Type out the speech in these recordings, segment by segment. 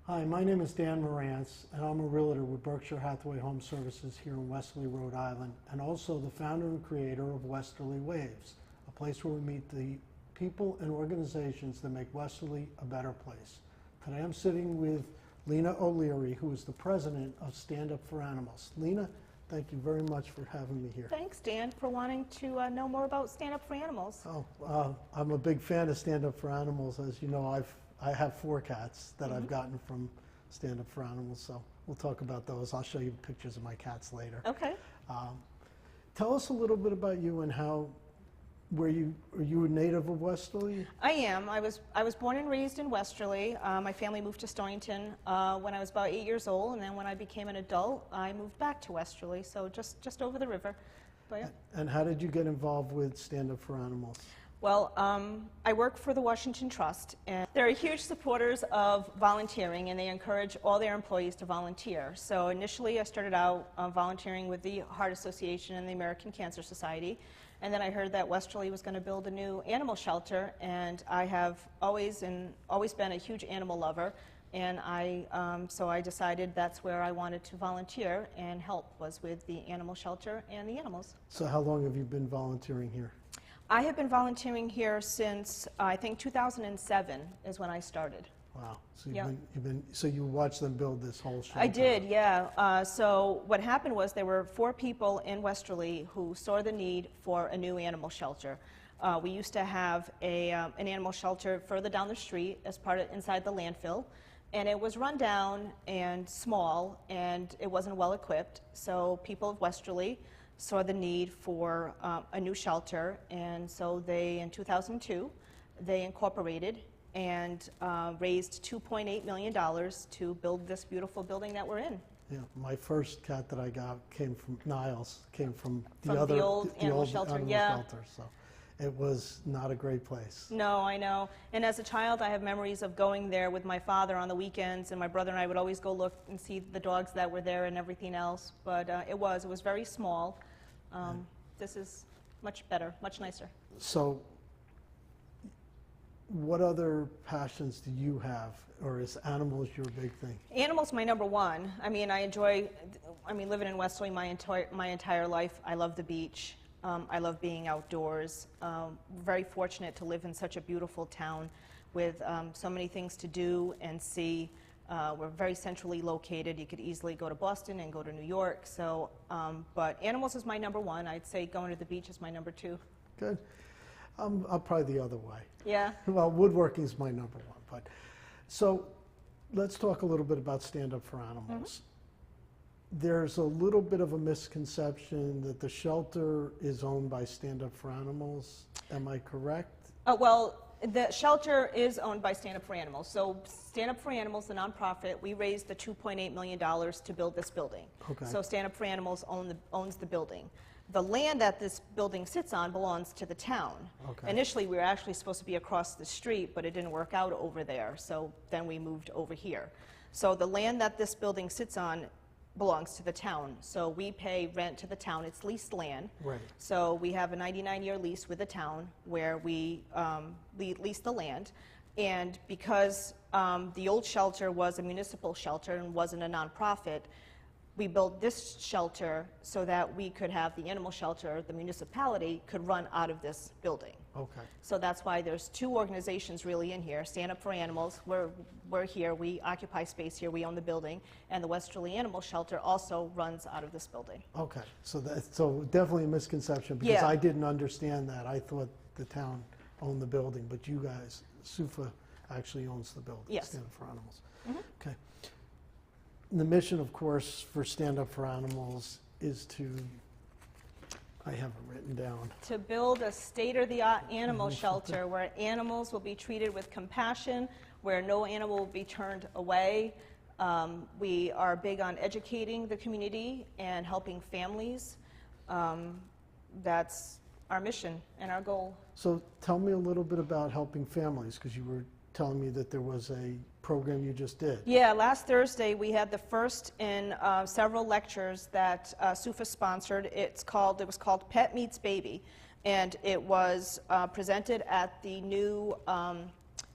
Hi, my name is Dan Morantz, and I'm a realtor with Berkshire Hathaway Home Services here in Westerly, Rhode Island, and also the founder and creator of Westerly Waves, a place where we meet the people and organizations that make Westerly a better place. Today I'm sitting with Lina O'Leary, who is the president of Stand Up for Animals. Lina, thank you very much for having me here. Thanks, Dan, for wanting to know more about Stand Up for Animals. I'm a big fan of Stand Up for Animals. As you know, I have 4 cats that I've gotten from Stand Up for Animals, so we'll talk about those. I'll show you pictures of my cats later. Okay. Tell us a little bit about you and how, are you a native of Westerly? I am. I was born and raised in Westerly. My family moved to Stonington when I was about 8 years old, and then when I became an adult, I moved back to Westerly, so just over the river. But, yeah. And how did you get involved with Stand Up for Animals? Well, I work for the Washington Trust, and they're huge supporters of volunteering, and they encourage all their employees to volunteer. So initially I started out volunteering with the Heart Association and the American Cancer Society, and then I heard that Westerly was going to build a new animal shelter, and I have always been a huge animal lover, and so I decided that's where I wanted to volunteer and help, was with the animal shelter and the animals. So how long have you been volunteering here? I have been volunteering here since, I think, 2007 is when I started. Wow. So so you watched them build this whole shelter? I did, yeah. So what happened was there were 4 people in Westerly who saw the need for a new animal shelter. We used to have an animal shelter further down the street as part of inside the landfill, and it was run down and small, and it wasn't well equipped. So people of Westerly saw the need for a new shelter, and so they, in 2002, they incorporated and raised $2.8 million to build this beautiful building that we're in. Yeah, my first cat that I got came from Niles, came from the old animal shelter. So it was not a great place. No, I know. And as a child, I have memories of going there with my father on the weekends, and my brother and I would always go look and see the dogs that were there and everything else. But it was very small. This is much better, much nicer. So what other passions do you have, or is animals your big thing? Animals my number one. I mean, living in Westerly my entire life. I love the beach. I love being outdoors. Very fortunate to live in such a beautiful town with so many things to do and see. We're very centrally located. You could easily go to Boston and go to New York. So, but animals is my number one. I'd say going to the beach is my number 2. Good. I'm probably the other way. Yeah. Well, woodworking is my number 1. But so let's talk a little bit about Stand Up for Animals. There's a little bit of a misconception that the shelter is owned by Stand Up for Animals. Am I correct? Well, the shelter is owned by Stand Up for Animals. So Stand Up for Animals, the nonprofit, we raised the $2.8 million to build this building. Okay. So Stand Up for Animals owns the building. The land that this building sits on belongs to the town. Okay. Initially, we were actually supposed to be across the street, but it didn't work out over there. So then we moved over here. So the land that this building sits on belongs to the town. So we pay rent to the town. It's leased land. Right. So we have a 99-year lease with the town where we lease the land. And because the old shelter was a municipal shelter and wasn't a nonprofit, we built this shelter so that we could have the animal shelter, the municipality, could run out of this building. Okay. So that's why there's 2 organizations really in here. Stand Up for Animals, we're here, we occupy space here, we own the building, and the Westerly Animal Shelter also runs out of this building. Okay, so definitely a misconception, because I didn't understand that. I thought the town owned the building, but you guys, SUFA actually owns the building. Yes. Stand Up for Animals. Okay. The mission, of course, for Stand Up for Animals is to, I have it written down. To build a state-of-the-art animal shelter where animals will be treated with compassion, where no animal will be turned away. We are big on educating the community and helping families. That's our mission and our goal. So tell me a little bit about helping families, because you were telling me that there was a program you just did. Yeah, last Thursday we had the first in several lectures that SUFA sponsored. It was called Pet Meets Baby, and it was presented at the new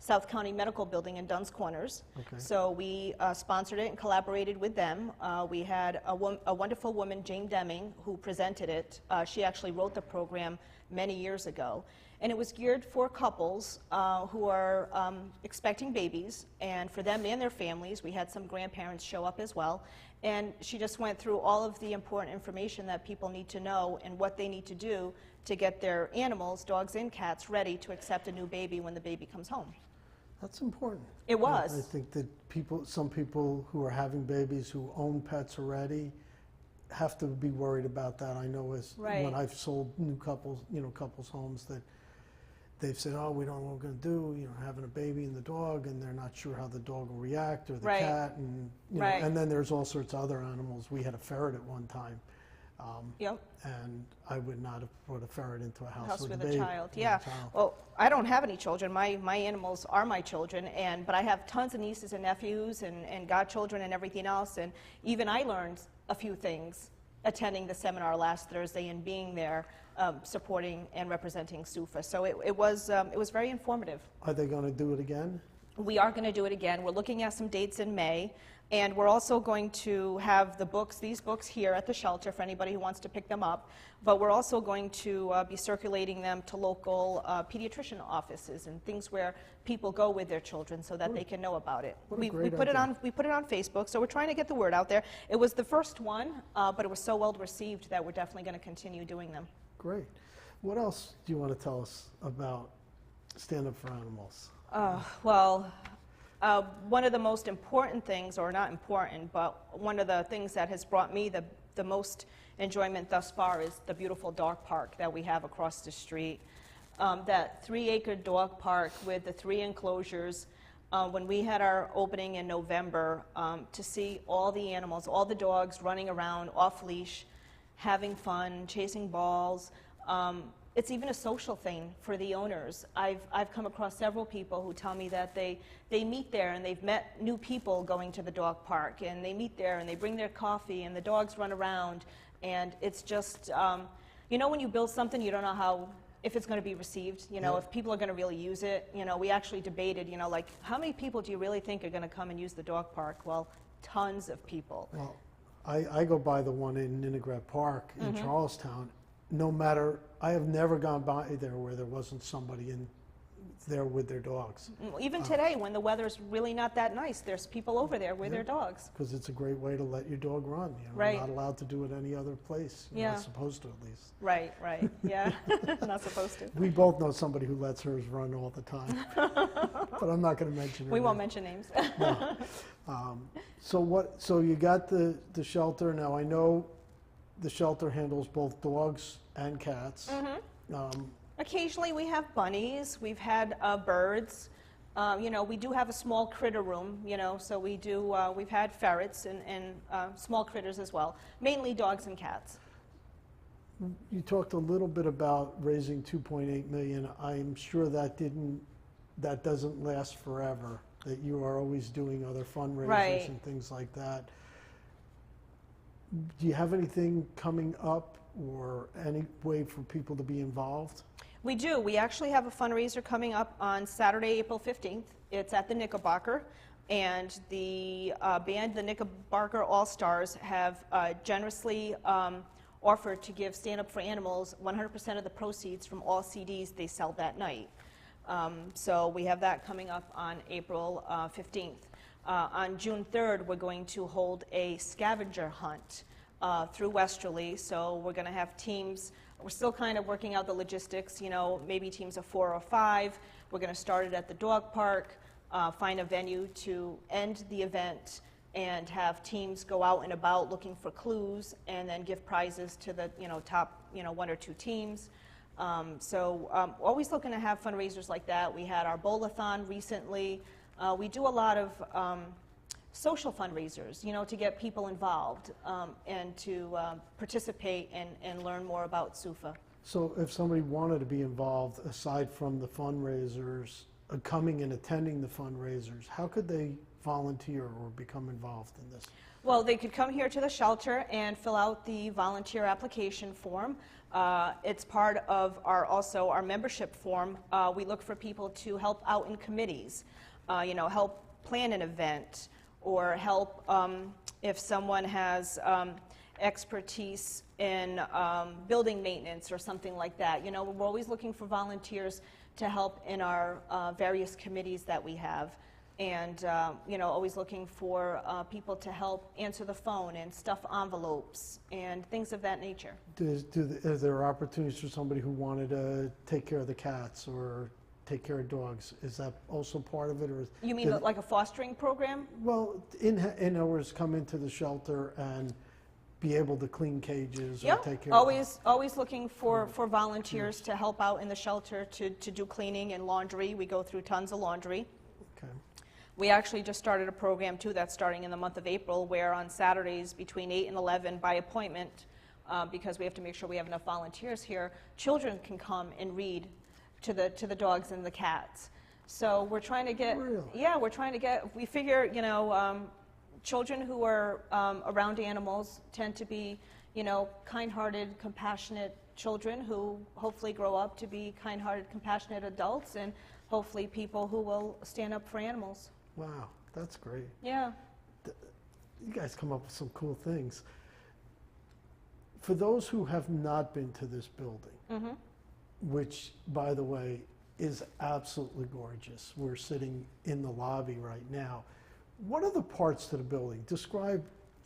South County Medical Building in Dunn's Corners. Okay. So we sponsored it and collaborated with them. We had a wonderful woman, Jane Deming, who presented it. She actually wrote the program many years ago. And it was geared for couples who are expecting babies, and for them and their families. We had some grandparents show up as well. And she just went through all of the important information that people need to know and what they need to do to get their animals, dogs and cats, ready to accept a new baby when the baby comes home. That's important. It was. I think that some people who are having babies who own pets already have to be worried about that. I know when I've sold new couples homes that they've said, oh, we don't know what we're going to do, having a baby and the dog, and they're not sure how the dog will react, or the cat, and and then there's all sorts of other animals. We had a ferret at one time, and I would not have put a ferret into a house with a baby. Child. Yeah. Well, I don't have any children. My animals are my children, but I have tons of nieces and nephews and godchildren and everything else, and even I learned a few things attending the seminar last Thursday and being there, supporting and representing SUFA. So it was very informative. Are they going to do it again? We are going to do it again. We're looking at some dates in May, and we're also going to have these books here at the shelter for anybody who wants to pick them up, but we're also going to be circulating them to local pediatrician offices and things where people go with their children so that they can know about it. We put it on Facebook, so we're trying to get the word out there. It was the first one, but it was so well received that we're definitely going to continue doing them. Great. What else do you want to tell us about Stand Up for Animals? One of the most important things, or not important, but one of the things that has brought me the most enjoyment thus far is the beautiful dog park that we have across the street. That 3-acre dog park with the 3 enclosures. When we had our opening in November, to see all the animals, all the dogs running around off leash, having fun, chasing balls. It's even a social thing for the owners. I've come across several people who tell me that they meet there and they've met new people going to the dog park, and they meet there and they bring their coffee and the dogs run around, and it's just, when you build something, you don't know if it's going to be received, if people are going to really use it. We actually debated, how many people do you really think are going to come and use the dog park? Well, tons of people. Well, I go by the one in Ninigret Park in Charlestown. I have never gone by there where there wasn't somebody in there with their dogs. Even today, when the weather's really not that nice, there's people over there with their dogs. Because it's a great way to let your dog run. Right. You're not allowed to do it any other place. You're not supposed to, at least. Right, yeah. Not supposed to. We both know somebody who lets hers run all the time. But I'm not going to mention her We name. won't mention names. No. So you got the shelter. Now, I know the shelter handles both dogs and cats. Occasionally we have bunnies, we've had birds. We do have a small critter room, so we've had ferrets and small critters as well, mainly dogs and cats. You talked a little bit about raising $2.8 million. I'm sure that doesn't last forever, that you are always doing other fundraisers and things like that. Do you have anything coming up or any way for people to be involved? We do. We actually have a fundraiser coming up on Saturday, April 15th. It's at the Knickerbocker, and the band, the Knickerbocker All-Stars, have generously offered to give Stand Up for Animals 100% of the proceeds from all CDs they sell that night. So we have that coming up on April 15th. On June 3rd, we're going to hold a scavenger hunt through Westerly. So we're going to have teams. We're still kind of working out the logistics, maybe teams of 4 or 5. We're going to start it at the dog park, find a venue to end the event, and have teams go out and about looking for clues, and then give prizes to the top 1 or 2 teams. Always looking to have fundraisers like that. We had our bowl-a-thon recently. We do a lot of social fundraisers, to get people involved and to participate and learn more about SUFA. So if somebody wanted to be involved, aside from the fundraisers, coming and attending the fundraisers, how could they volunteer or become involved in this? Well, they could come here to the shelter and fill out the volunteer application form. It's part of also our membership form. We look for people to help out in committees, help plan an event, or help if someone has expertise in building maintenance or something like that. We're always looking for volunteers to help in our various committees that we have. And, always looking for people to help answer the phone and stuff envelopes and things of that nature. Are there opportunities for somebody who wanted to take care of the cats or take care of dogs? Is that also part of it? Or You mean like a fostering program? Well, in other words, come into the shelter and be able to clean cages or take care of always looking for volunteers to help out in the shelter to do cleaning and laundry. We go through tons of laundry. Okay. We actually just started a program, too, that's starting in the month of April, where on Saturdays between 8 and 11, by appointment, because we have to make sure we have enough volunteers here, children can come and read to the dogs and the cats. So we're trying to get, Really? Yeah, we figure, children who are around animals tend to be, kind-hearted, compassionate children who hopefully grow up to be kind-hearted, compassionate adults, and hopefully people who will stand up for animals. Wow, that's great. Yeah. You guys come up with some cool things. For those who have not been to this building, which, by the way, is absolutely gorgeous. We're sitting in the lobby right now. What are the parts to the building? Describe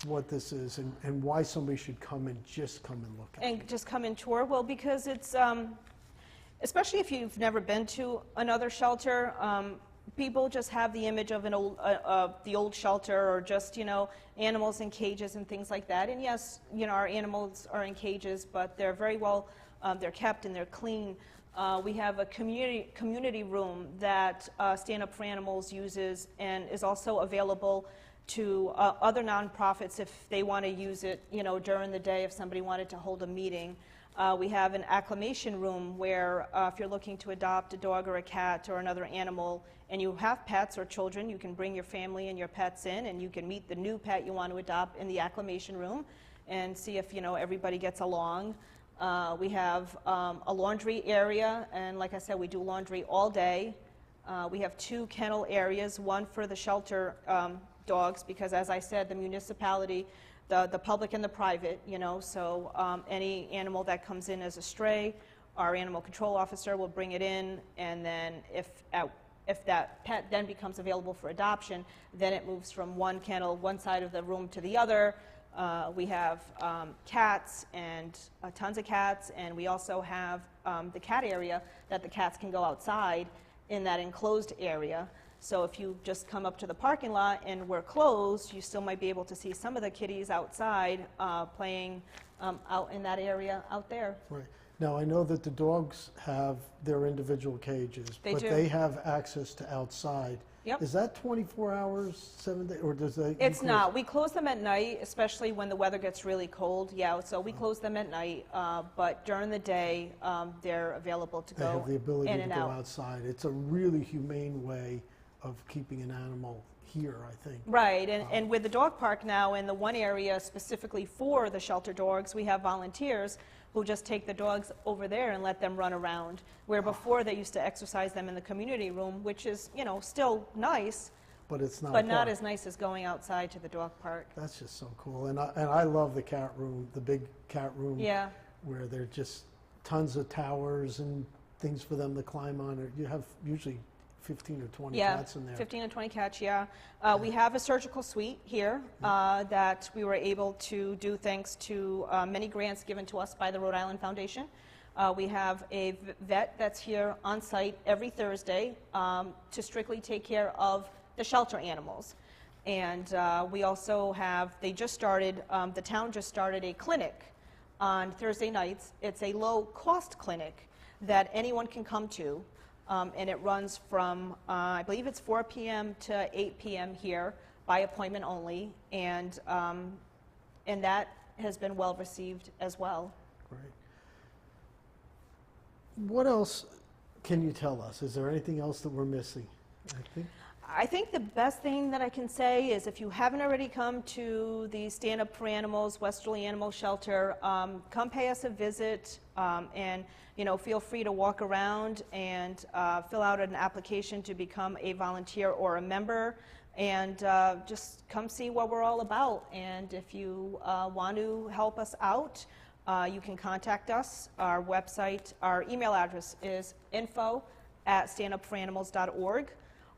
what this is and why somebody should come and look at it. And just come and tour? Well, because it's, especially if you've never been to another shelter, people just have the image of the old shelter, or just, animals in cages and things like that. And yes, our animals are in cages, but they're very well, they're kept and they're clean. We have a community room that Stand Up for Animals uses and is also available to other nonprofits if they want to use it, during the day if somebody wanted to hold a meeting. We have an acclimation room where if you're looking to adopt a dog or a cat or another animal and you have pets or children, you can bring your family and your pets in and you can meet the new pet you want to adopt in the acclimation room and see if, everybody gets along. We have a laundry area, and like I said, we do laundry all day. We have 2 kennel areas, one for the shelter dogs, because as I said, the municipality, the public and the private, so any animal that comes in as a stray, our animal control officer will bring it in, and then if that pet then becomes available for adoption, then it moves from one kennel, one side of the room to the other. We have cats and tons of cats, and we also have the cat area that the cats can go outside in that enclosed area. So if you just come up to the parking lot and we're closed, you still might be able to see some of the kitties outside playing out in that area out there. Right. Now, I know that the dogs have their individual cages, but they have access to outside. Yep. Is that 24 hours, 7 days, or does that? It's not. We close them at night, especially when the weather gets really cold. Yeah, so we close them at night, but during the day, they're available to go in and out. They have the ability to go outside. It's a really humane way of keeping an animal here, I think. Right, and with the dog park now, in the one area specifically for the shelter dogs, we have volunteers who just take the dogs over there and let them run around, where before they used to exercise them in the community room, which is, still nice, but it's not. But not as nice as going outside to the dog park. That's just so cool, and I love the cat room, the big cat room. Yeah. Where there are just tons of towers and things for them to climb on. You have usually 15 or 20 cats in there. 15 and 20 cats, yeah. We have a surgical suite here that we were able to do thanks to many grants given to us by the Rhode Island Foundation. We have a vet that's here on site every Thursday to strictly take care of the shelter animals. And we also have, the town just started a clinic on Thursday nights. It's a low-cost clinic that anyone can come to. And it runs from, I believe it's 4 p.m. to 8 p.m. here, by appointment only, and that has been well received as well. Great. What else can you tell us? Is there anything else that we're missing? I think. I think the best thing that I can say is if you haven't already come to the Stand Up for Animals Westerly Animal Shelter, come pay us a visit, and feel free to walk around and fill out an application to become a volunteer or a member, and just come see what we're all about. And if you want to help us out, you can contact us. Our website, our email address is info@standupforanimals.org.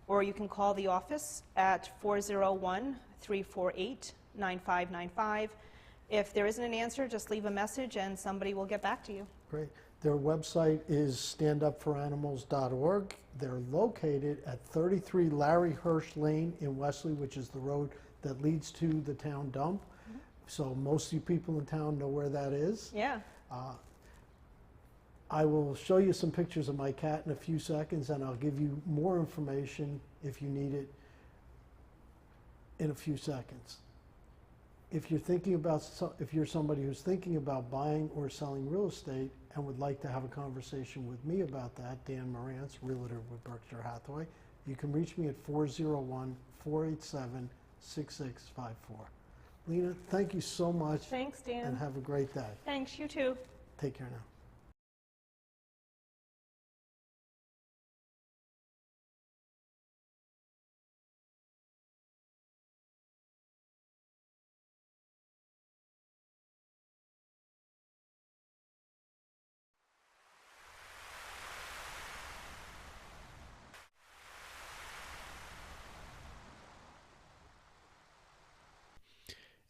Or you can call the office at 401-348-9595. If there isn't an answer, just leave a message and somebody will get back to you. Great. Their website is standupforanimals.org. They're located at 33 Larry Hirsch Lane in Westerly, which is the road that leads to the town dump. Mm-hmm. So most of you people in town know where that is. Yeah. I will show you some pictures of my cat in a few seconds, and I'll give you more information if you need it in a few seconds. If you're somebody who's thinking about buying or selling real estate and would like to have a conversation with me about that, Dan Morantz, realtor with Berkshire Hathaway, you can reach me at 401-487-6654. Lina, thank you so much. Thanks, Dan. And have a great day. Thanks, you too. Take care now.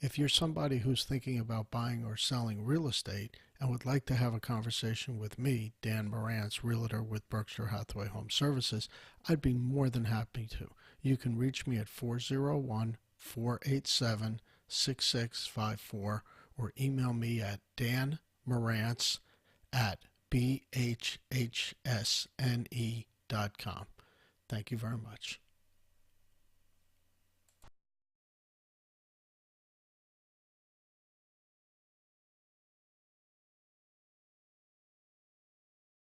If you're somebody who's thinking about buying or selling real estate and would like to have a conversation with me, Dan Morantz, realtor with Berkshire Hathaway Home Services, I'd be more than happy to. You can reach me at 401-487-6654 or email me at danmorantz@bhhsne.com. Thank you very much.